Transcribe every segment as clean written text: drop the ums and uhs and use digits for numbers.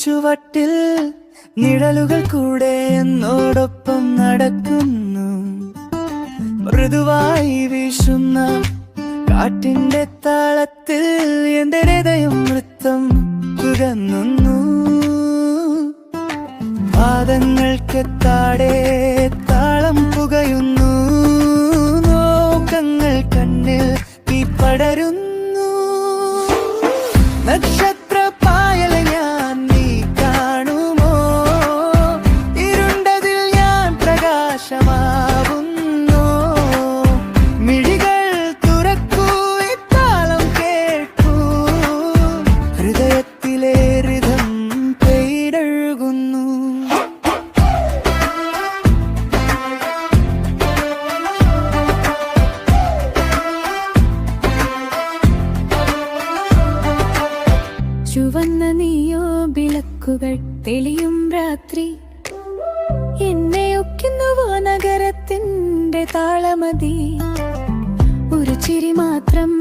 ചുവട്ടിൽ നിഴലുകൾ കൂടെ എന്നോടൊപ്പം നടക്കുന്നു. മൃദുവായി വീശുന്ന കാറ്റിന്റെ താളത്തിൽ എന്റെ ഹൃദയം നൃത്തം തുറന്നു. പാദങ്ങൾക്കെത്താടെ താളം പുകയുന്നു. നോക്കങ്ങൾ കണ്ണിൽ തീ പടരുന്നു. നക്ഷത്ര പായൽ ഞാൻ, നീ കാണുമോ? ഇരുണ്ടതിൽ ഞാൻ പ്രകാശമാവുന്നു. മിഴികൾ തുറക്കൂ, ഈ താളം കേൾക്കൂ. ഹൃദയത്തിലെ റിഥം പെയ്തൊഴുകുന്നു. ചുവന്ന നീയോ വിളക്കുകൾ തെളിയും രാത്രി, എന്നെ ഒക്കുന്നുവോ നഗരത്തിന്റെ താളമതി. ഒരു ചിരി മാത്രം,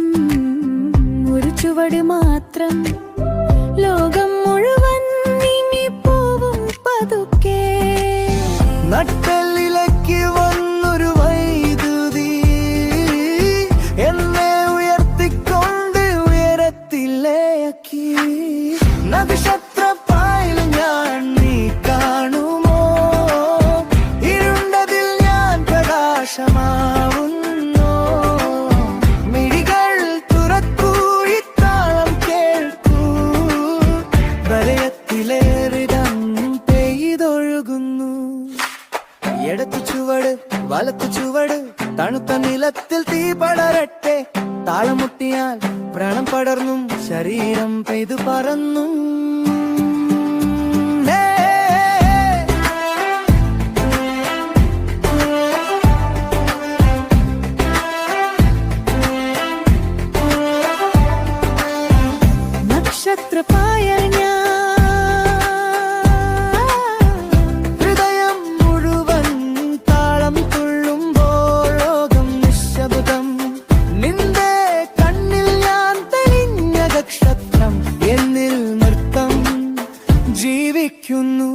ഒരു ചുവട് മാത്രം, ലോകം മുഴുവൻ നീങ്ങിപ്പോവും പതുക്കെ. നട്ടെല്ലിലേക്ക് വന്നൊരു വൈദ്യുതി എന്നെ ഉയർത്തിക്കൊണ്ട് ഉയരത്തിലേക്ക്. നക്ഷത്രപ്പായൽ ഞാൻ, നീ കാണുമോ? ഇരുണ്ടതിൽ ഞാൻ പ്രകാശമാവുന്നു. മിഴികൾ തുറക്കൂ, ഈ താളം കേൾക്കൂ. വലയത്തിലെ റിഥം പെയ്തൊഴുകുന്നു. ഇടത്തു ചുവട് വലത്തു ചുവട്, തണുത്ത നിലത്തിൽ തീ പടരട്ടെ. താളമുട്ടിയാൽ പ്രാണം പടർന്നും ശരീരം പെയ്തു പറന്നും. നക്ഷത്രപ്പായൽ ഞാൻ, ഹൃദയം മുഴുവൻ താളം തുള്ളുമ്പോൾ ലോകം നിശബ്ദം. നിന്റെ കണ്ണിൽ ഞാൻ തെളിഞ്ഞ നക്ഷത്രം, എന്നിൽ നൃത്തം ജീവിക്കുന്നു.